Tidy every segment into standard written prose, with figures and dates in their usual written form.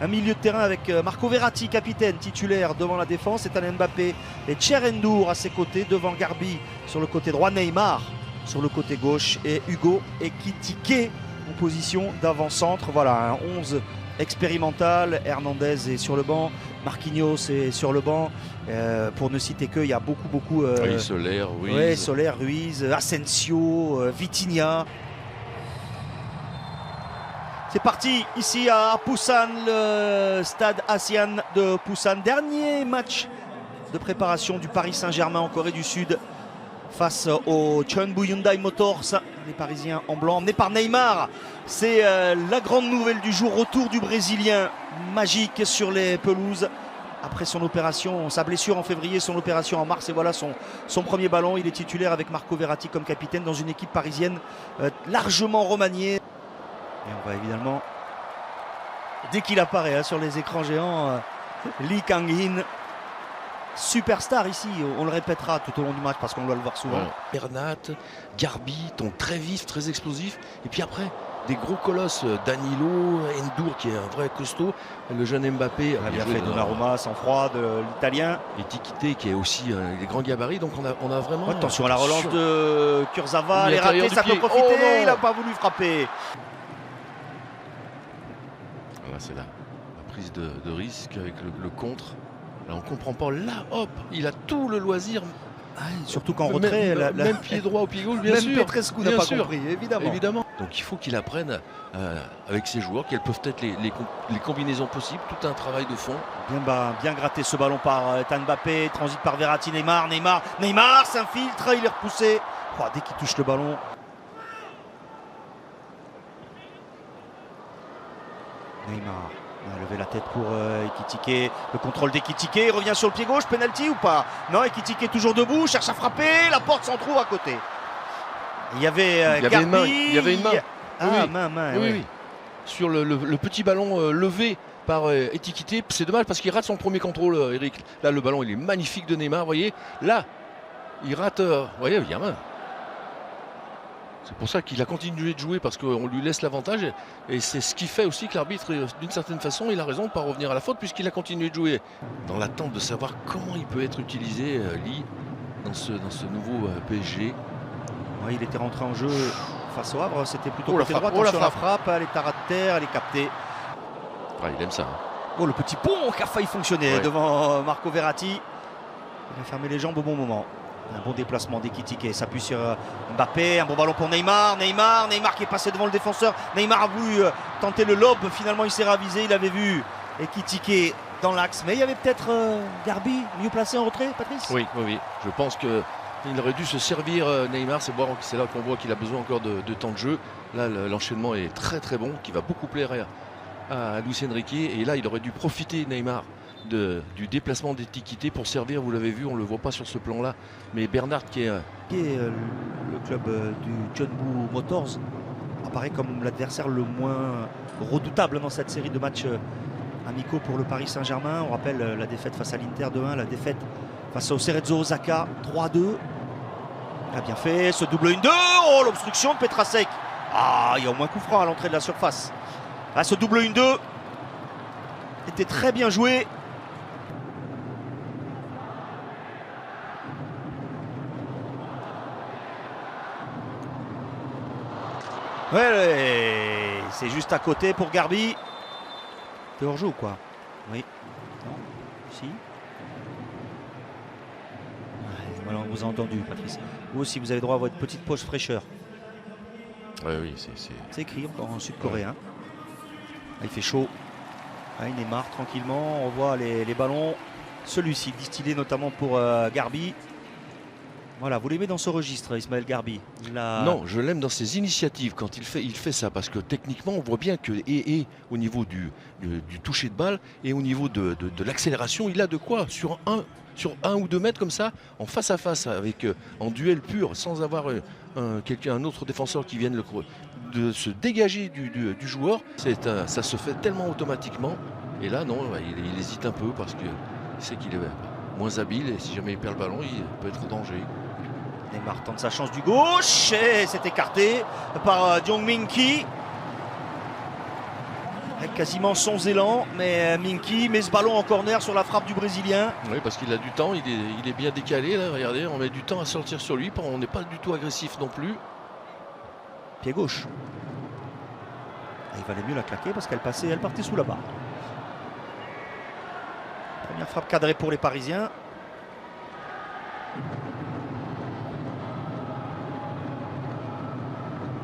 Un milieu de terrain avec Marco Verratti, capitaine, titulaire devant la défense. Ethan Mbappé et Tcherendour à ses côtés. Devant Garbi sur le côté droit. Neymar sur le côté gauche. Et Hugo Ekitike en position d'avant-centre. Voilà, un 11 expérimental. Hernandez est sur le banc. Marquinhos est sur le banc. Pour ne citer que, il y a beaucoup. Oui, Soler, Ruiz. Ouais, Soler, Ruiz, Asensio, Vitinha. C'est parti ici à Busan, le stade Asian de Busan. Dernier match de préparation du Paris Saint-Germain en Corée du Sud face au Cheonbu Hyundai Motors. Les Parisiens en blanc, emmenés par Neymar. C'est la grande nouvelle du jour. Retour du Brésilien magique sur les pelouses. Après son opération, sa blessure en février, son opération en mars, et voilà son premier ballon. Il est titulaire avec Marco Verratti comme capitaine dans une équipe parisienne largement remaniée. Et on va évidemment, dès qu'il apparaît sur les écrans géants, Lee Kang-in, superstar ici, on le répétera tout au long du match parce qu'on doit le voir souvent. Ouais. Bernat, Garbi, ton très vif, très explosif. Et puis après, des gros colosses, Danilo, Endur qui est un vrai costaud, le jeune Mbappé. On a bien fait Donnarumma, sang-froid de l'Italien. Et Tikité qui est aussi des grands gabarits. Donc on a vraiment... Attention à la relance de Kurzawa, elle est ratée, ça peut profiter, oh, il n'a pas voulu frapper. Là, c'est la prise de risque avec le contre. Là, on ne comprend pas. Là, hop, il a tout le loisir. Ah, surtout qu'en retrait, même pied droit au pied gauche, bien sûr. Même Petrescu n'a pas compris, évidemment. Donc il faut qu'il apprenne avec ses joueurs quelles peuvent être les combinaisons possibles. Tout un travail de fond. Bien gratté ce ballon par Ethan Mbappé. Transite par Verratti, Neymar s'infiltre, il est repoussé. Oh, dès qu'il touche le ballon. Neymar a levé la tête pour Ekitike. Le contrôle d'Ekitike, il revient sur le pied gauche, penalty ou pas? Non, Ekitike est toujours debout, cherche à frapper, la porte s'en trouve à côté. Il y avait Garbi. Il y avait une main. Ah, oui. main. Oui, oui. Sur le petit ballon levé par Ekitike. C'est dommage parce qu'il rate son premier contrôle, Eric. Là, le ballon, il est magnifique de Neymar, vous voyez. Là, il rate. Vous voyez, il y a main. C'est pour ça qu'il a continué de jouer parce qu'on lui laisse l'avantage et c'est ce qui fait aussi que l'arbitre, d'une certaine façon, il a raison de ne pas revenir à la faute puisqu'il a continué de jouer. Dans l'attente de savoir comment il peut être utilisé, Lee, dans ce nouveau PSG. Ouais, il était rentré en jeu face au Havre, c'était plutôt côté droit. Attention, la frappe, elle est à ras de terre, elle est captée. Ah, il aime ça. Oh, le petit pont qui a failli fonctionner devant Marco Verratti. Il a fermé les jambes au bon moment. Un bon déplacement d'Ekitike, s'appuie sur Mbappé, un bon ballon pour Neymar qui est passé devant le défenseur. Neymar a voulu tenter le lob, finalement il s'est ravisé, il avait vu Ekitike dans l'axe. Mais il y avait peut-être Garbi mieux placé en retrait, Patrice? Oui. Je pense qu'il aurait dû se servir Neymar, c'est là qu'on voit qu'il a besoin encore de temps de jeu. Là l'enchaînement est très très bon, qui va beaucoup plaire à Luis Enrique. Et là il aurait dû profiter Neymar du déplacement d'Ekitike pour servir, vous l'avez vu, on ne le voit pas sur ce plan là, mais Bernard qui est le club du Cheonbu Motors apparaît comme l'adversaire le moins redoutable dans cette série de matchs amicaux pour le Paris Saint-Germain. On rappelle la défaite face à l'Inter 2-1, la défaite face au Cerezo Osaka 3-2. Il a bien fait ce double 1-2. Oh, l'obstruction de Petrasek. Ah, il y a au moins coup franc à l'entrée de la surface. Ah, ce double 1-2 était très bien joué. Ouais, c'est juste à côté pour Garbi. T'es hors jeu ou quoi? Oui. Non. Si. Voilà, on vous a entendu, Patrice. Vous aussi, vous avez droit à votre petite poche fraîcheur. Oui, c'est écrit encore en sud-coréen. Il fait chaud. Neymar tranquillement. On voit les ballons. Celui-ci distillé notamment pour Garbi. Voilà, vous l'aimez dans ce registre, Ismaël Garbi? Non, je l'aime dans ses initiatives quand il fait ça, parce que techniquement on voit bien que et au niveau du toucher de balle et au niveau de l'accélération, il a de quoi sur un ou 2 mètres comme ça, en face à face, en duel pur, sans avoir un autre défenseur qui vienne de se dégager du joueur. Ça se fait tellement automatiquement. Et là, non, il hésite un peu parce qu'il sait qu'il est moins habile et si jamais il perd le ballon, il peut être en danger. Neymar tente sa chance du gauche et c'est écarté par Jong Min Ki. avec quasiment sans élan, mais Minky met ce ballon en corner sur la frappe du Brésilien. Oui, parce qu'il a du temps, il est bien décalé là, regardez, on met du temps à sortir sur lui, on n'est pas du tout agressif non plus. Pied gauche. Il valait mieux la claquer parce qu'elle partait sous la barre. Première frappe cadrée pour les Parisiens.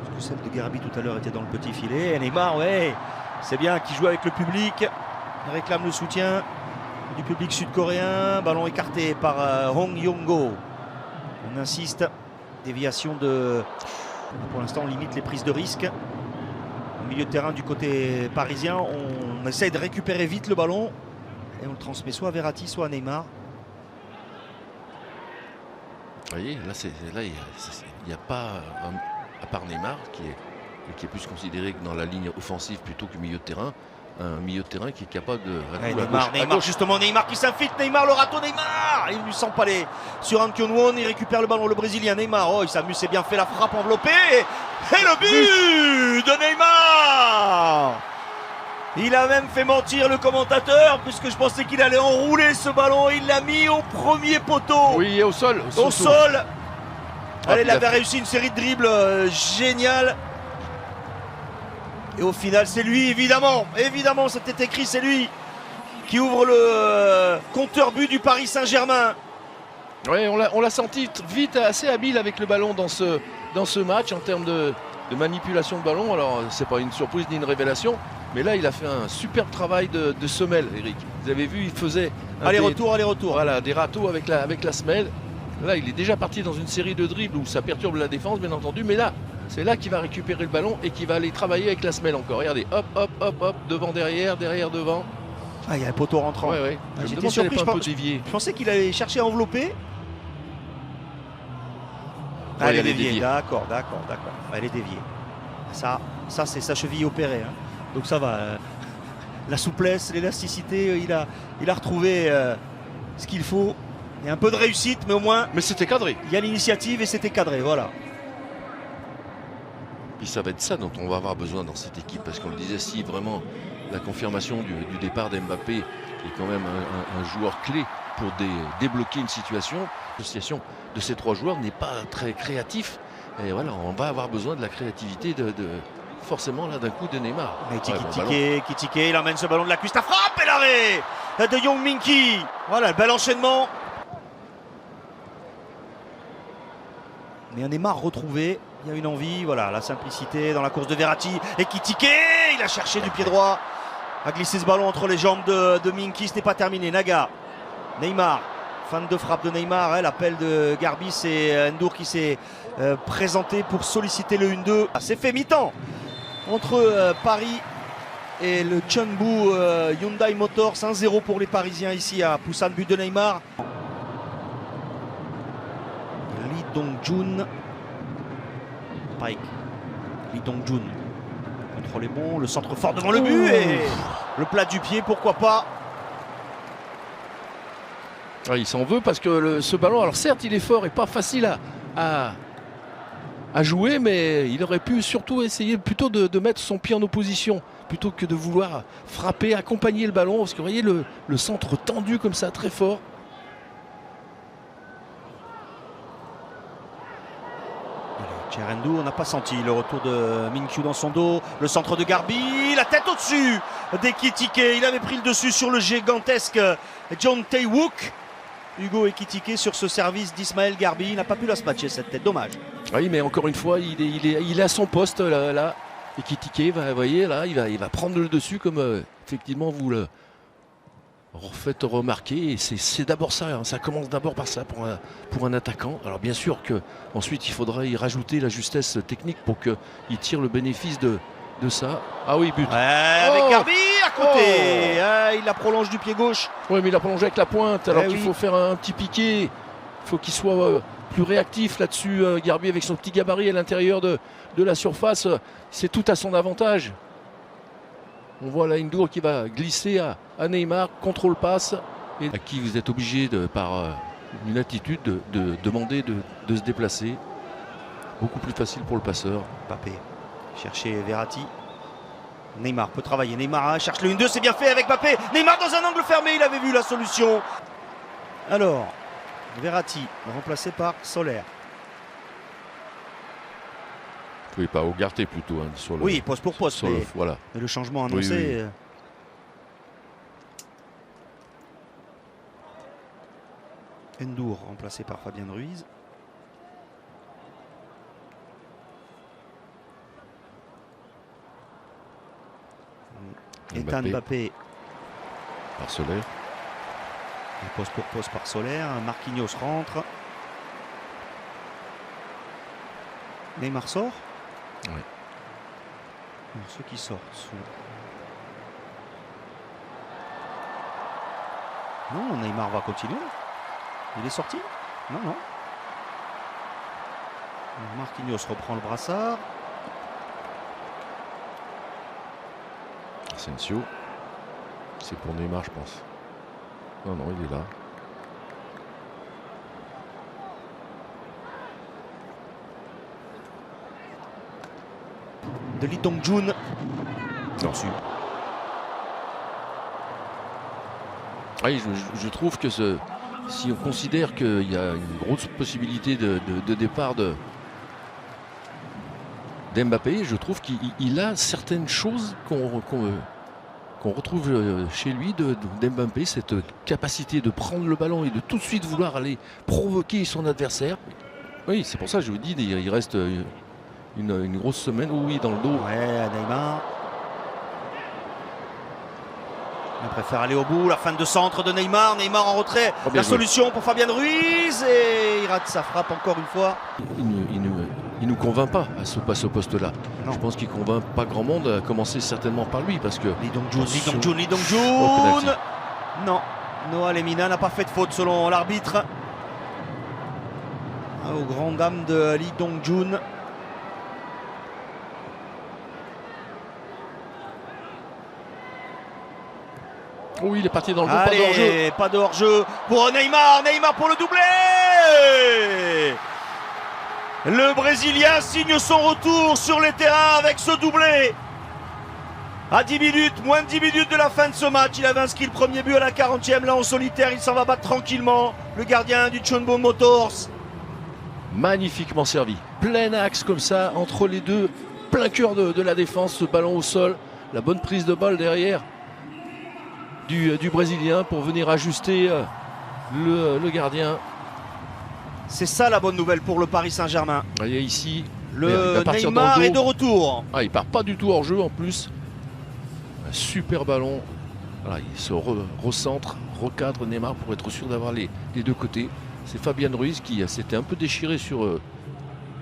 Parce que celle de Garbi tout à l'heure était dans le petit filet. Et Neymar, ouais, c'est bien qu'il joue avec le public. Il réclame le soutien du public sud-coréen. Ballon écarté par Hong Yong-go. On insiste. Déviation de... Pour l'instant, on limite les prises de risque. Au milieu de terrain du côté parisien, on essaye de récupérer vite le ballon. Et on le transmet soit à Verratti, soit à Neymar. Vous voyez, là, il n'y a pas, à part Neymar, qui est plus considéré que dans la ligne offensive plutôt que milieu de terrain, un milieu de terrain qui est capable de... Neymar, justement, Neymar qui s'infiltre, Neymar, le râteau, Neymar. Il lui s'empaler sur Han Kyung-won, il récupère le ballon, le Brésilien, Neymar. Oh, il s'amuse, c'est bien fait, la frappe enveloppée. Et le but de Neymar. Il a même fait mentir le commentateur, puisque je pensais qu'il allait enrouler ce ballon. Il l'a mis au premier poteau. Oui, et au sol. Au sol. Allez, il avait réussi une série de dribbles géniale. Et au final, c'est lui, évidemment, c'était écrit, c'est lui qui ouvre le compteur but du Paris Saint-Germain. Oui, on l'a senti vite, assez habile avec le ballon dans ce match en termes de manipulation de ballon. Alors, c'est pas une surprise ni une révélation, mais là, il a fait un superbe travail de semelle, Eric. Vous avez vu, il faisait aller-retour. Voilà, des râteaux avec la semelle. Là, il est déjà parti dans une série de dribbles où ça perturbe la défense, bien entendu, mais là, c'est là qu'il va récupérer le ballon et qu'il va aller travailler avec la semelle encore. Regardez, hop, hop, hop, hop, devant, derrière, devant. Ah, il y a un poteau rentrant. Ouais. J'étais surpris, je pensais qu'il allait chercher à envelopper. Ah, elle est déviée. D'accord. Elle est déviée. Ça c'est sa cheville opérée. Hein. Donc ça va. La souplesse, l'élasticité, il a retrouvé ce qu'il faut. Il y a un peu de réussite, mais au moins. Mais c'était cadré. Il y a l'initiative et c'était cadré, voilà. Et ça va être ça dont on va avoir besoin dans cette équipe, parce qu'on le disait, si vraiment la confirmation du départ d'Mbappé est quand même un joueur clé pour débloquer une situation, l'association de ces trois joueurs n'est pas très créatif. Et voilà, on va avoir besoin de la créativité forcément là d'un coup de Neymar. Kitike, il emmène ce ballon de la cuisse, la frappe et l'arrêt de Young Minky. Voilà, le bel enchaînement. Mais un Neymar retrouvé, il y a une envie, voilà, la simplicité dans la course de Verratti. Et Kitike, il a cherché du pied droit, a glissé ce ballon entre les jambes de Minky, ce n'est pas terminé. Naga, Neymar, fan de frappe de Neymar, l'appel de Garbi, c'est Ndour qui s'est présenté pour solliciter le 1-2. C'est fait mi-temps entre Paris et le Chungbu Hyundai Motors, 1-0 pour les Parisiens ici à Busan, but de Neymar. Lee Dong-jun, Pike, Lee Dong-jun, contrôle est bon, le centre fort devant le but et le plat du pied, pourquoi pas. Il s'en veut parce que ce ballon, alors certes il est fort et pas facile à jouer, mais il aurait pu surtout essayer plutôt de mettre son pied en opposition plutôt que de vouloir frapper, accompagner le ballon, parce que vous voyez le centre tendu comme ça, très fort. Cherendou, on n'a pas senti le retour de Minkyu dans son dos, le centre de Garbi, la tête au-dessus d'Ekitike, il avait pris le dessus sur le gigantesque John Tae-wook. Hugo Ekitike sur ce service d'Ismaël Garbi, il n'a pas pu la se matcher cette tête, dommage. Oui, mais encore une fois, il est à son poste là. Ekitike, vous voyez, là, il va prendre le dessus comme effectivement vous le faites remarquer. Et c'est d'abord ça, hein, ça commence d'abord par ça pour un attaquant. Alors bien sûr qu'ensuite il faudra y rajouter la justesse technique pour qu'il tire le bénéfice de ça. Ah oui, but. Avec Garbi à côté. Il la prolonge du pied gauche. Oui, mais il a prolongé avec la pointe, alors qu'il faut faire un petit piqué. Il faut qu'il soit plus réactif là-dessus. Garbi avec son petit gabarit à l'intérieur de la surface, c'est tout à son avantage. On voit là Ndour qui va glisser à Neymar, contrôle passe, et à qui vous êtes obligé par une attitude de demander de se déplacer. Beaucoup plus facile pour le passeur. Mbappé chercher Verratti. Neymar peut travailler. Neymar cherche le 1-2, c'est bien fait avec Mbappé. Neymar dans un angle fermé, il avait vu la solution. Alors, Verratti, remplacé par Soler. Oui, pas Ugarte plutôt. Hein, sur le, Oui, poste pour poste. Mais, voilà. mais le changement annoncé. Ndour remplacé par Fabien Ruiz. Ethan Mbappé par Soler. Poste pour poste par Soler. Marquinhos rentre. Neymar sort. Oui. Alors, ceux qui sortent sont... Non, Neymar va continuer. Il est sorti? Non, non. Alors, Marquinhos reprend le brassard. Asensio. C'est pour Neymar, je pense. Non, non, il est là. De Lee Dong-jun. Non. Oui, je trouve que si on considère qu'il y a une grosse possibilité de départ d'Mbappé, je trouve qu'il a certaines choses qu'on retrouve chez lui d'Mbappé, cette capacité de prendre le ballon et de tout de suite vouloir aller provoquer son adversaire. Oui, c'est pour ça que je vous dis, il reste une grosse semaine. Oui, dans le dos. Ouais, à Neymar. Il préfère aller au bout. La fin de centre de Neymar. Neymar en retrait. Oh, la solution pour Fabien Ruiz. Et il rate sa frappe encore une fois. Il nous convainc pas à ce poste-là. Je pense qu'il convainc pas grand monde, à commencer certainement par lui. Parce que Lee Dong-jun. Non. Noah Lemina n'a pas fait de faute selon l'arbitre. Aux grandes dames de Lee Dong-jun. Oui, il est parti dans le Allez, pas de hors-jeu. Pas de hors-jeu pour Neymar. Neymar pour le doublé. Le Brésilien signe son retour sur les terrains avec ce doublé. À 10 minutes, moins de 10 minutes de la fin de ce match, il avait inscrit le premier but à la 40e. Là en solitaire, il s'en va battre tranquillement. Le gardien du Chunbo Motors. Magnifiquement servi. Plein axe comme ça, entre les deux. Plein cœur de la défense, ce ballon au sol. La bonne prise de balle derrière du Brésilien pour venir ajuster le gardien. C'est ça la bonne nouvelle pour le Paris Saint-Germain. Vous voyez ici, le Neymar est de retour. Ah, il part pas du tout hors jeu en plus. Un super ballon. Voilà, il se recentre, recadre Neymar pour être sûr d'avoir les deux côtés. C'est Fabien Ruiz qui s'était un peu déchiré sur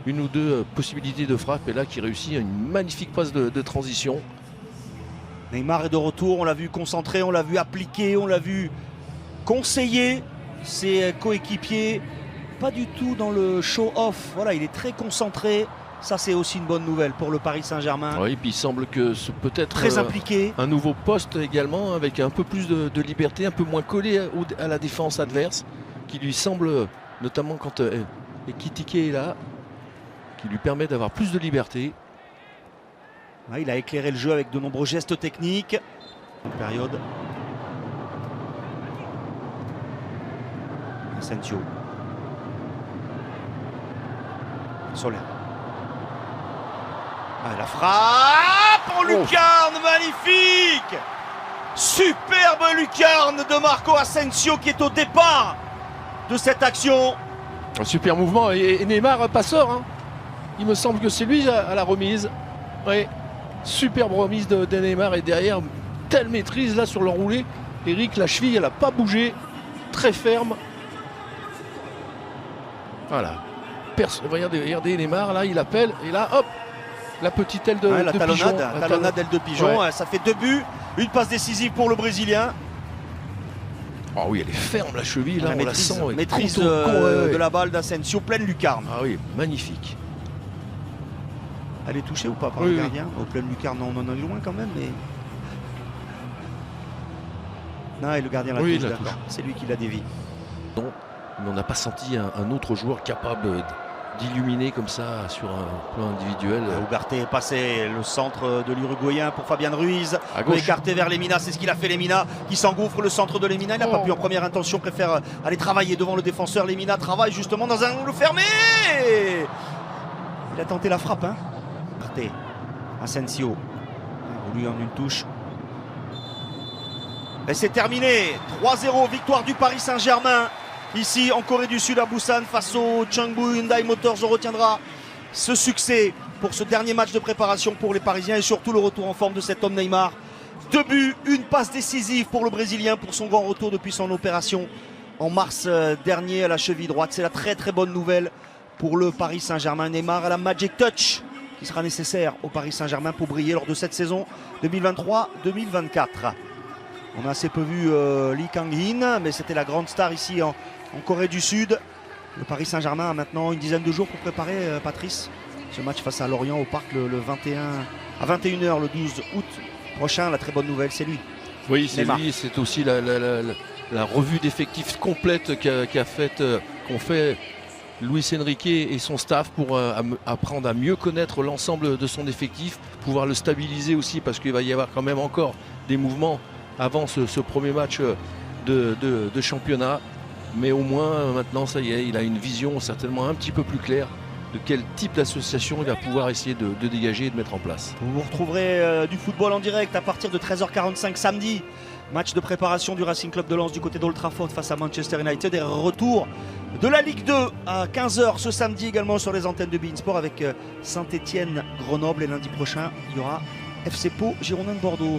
une ou deux possibilités de frappe et là qui réussit une magnifique passe de transition. Neymar est de retour, on l'a vu concentré, on l'a vu appliquer, on l'a vu conseiller ses coéquipiers. Pas du tout dans le show-off. Voilà, il est très concentré. Ça, c'est aussi une bonne nouvelle pour le Paris Saint-Germain. Oui, puis il semble que ce peut être très impliqué. Un nouveau poste également, avec un peu plus de liberté, un peu moins collé à la défense adverse, qui lui semble, notamment quand Ekitike est là, qui lui permet d'avoir plus de liberté. Il a éclairé le jeu avec de nombreux gestes techniques. Une période. Asensio. Soler. La frappe en lucarne, magnifique. Superbe lucarne de Marco Asensio qui est au départ de cette action. Un super mouvement et Neymar passeur. Hein. Il me semble que c'est lui à la remise. Oui. Superbe remise de Neymar et derrière, telle maîtrise là sur l'enroulé. Eric, la cheville, elle n'a pas bougé. Très ferme. Voilà. Regardez Neymar, là, il appelle. Et là, hop, la petite aile de pigeon. La talonnade d'aile de pigeon. Ouais. Ça fait 2 buts. Une passe décisive pour le Brésilien. Oh oui, elle est ferme, la cheville. Là, on la sent. Maîtrise de la balle d'Asensio, pleine lucarne. Ah oui, magnifique. Elle est touchée ou pas par le gardien? Au plein lucarne, on en est loin quand même. Mais... Non, et le gardien la touche, d'accord. C'est lui qui la dévie. Non, mais on n'a pas senti un autre joueur capable d'illuminer comme ça sur un plan individuel. Ugarte est passé, le centre de l'Uruguayen pour Fabian Ruiz. À gauche. Écarté vers Lemina, c'est ce qu'il a fait Lemina qui s'engouffre, le centre de Lemina. Il n'a pas pu en première intention, préfère aller travailler devant le défenseur. Lemina travaille justement dans un angle fermé. Il a tenté la frappe. Ugarte, Asensio, lui en une touche. Et c'est terminé, 3-0, victoire du Paris Saint-Germain. Ici en Corée du Sud à Busan face au Chungbu Hyundai Motors. On retiendra ce succès pour ce dernier match de préparation pour les Parisiens et surtout le retour en forme de cet homme Neymar. 2 buts, une passe décisive pour le Brésilien pour son grand retour depuis son opération en mars dernier à la cheville droite. C'est la très très bonne nouvelle pour le Paris Saint-Germain. Neymar à la Magic Touch qui sera nécessaire au Paris Saint-Germain pour briller lors de cette saison 2023-2024. On a assez peu vu Lee Kang-in, mais c'était la grande star ici en Corée du Sud. Le Paris Saint-Germain a maintenant une dizaine de jours pour préparer, Patrice, ce match face à Lorient au Parc le 21 à 21h le 12 août prochain. La très bonne nouvelle, c'est lui. Oui, c'est Neymar. lui. C'est aussi la revue d'effectifs complète qu'ont fait Luis Enrique et son staff pour apprendre à mieux connaître l'ensemble de son effectif, pouvoir le stabiliser aussi parce qu'il va y avoir quand même encore des mouvements avant ce premier match de championnat. Mais au moins maintenant ça y est, il a une vision certainement un petit peu plus claire de quel type d'association il va pouvoir essayer de dégager et de mettre en place. Vous retrouverez du football en direct à partir de 13h45 samedi. Match de préparation du Racing Club de Lens du côté d'Old Trafford face à Manchester United et retour de la Ligue 2 à 15h ce samedi également sur les antennes de beIN Sport avec Saint-Etienne Grenoble et lundi prochain il y aura FC Pau Girondins de Bordeaux.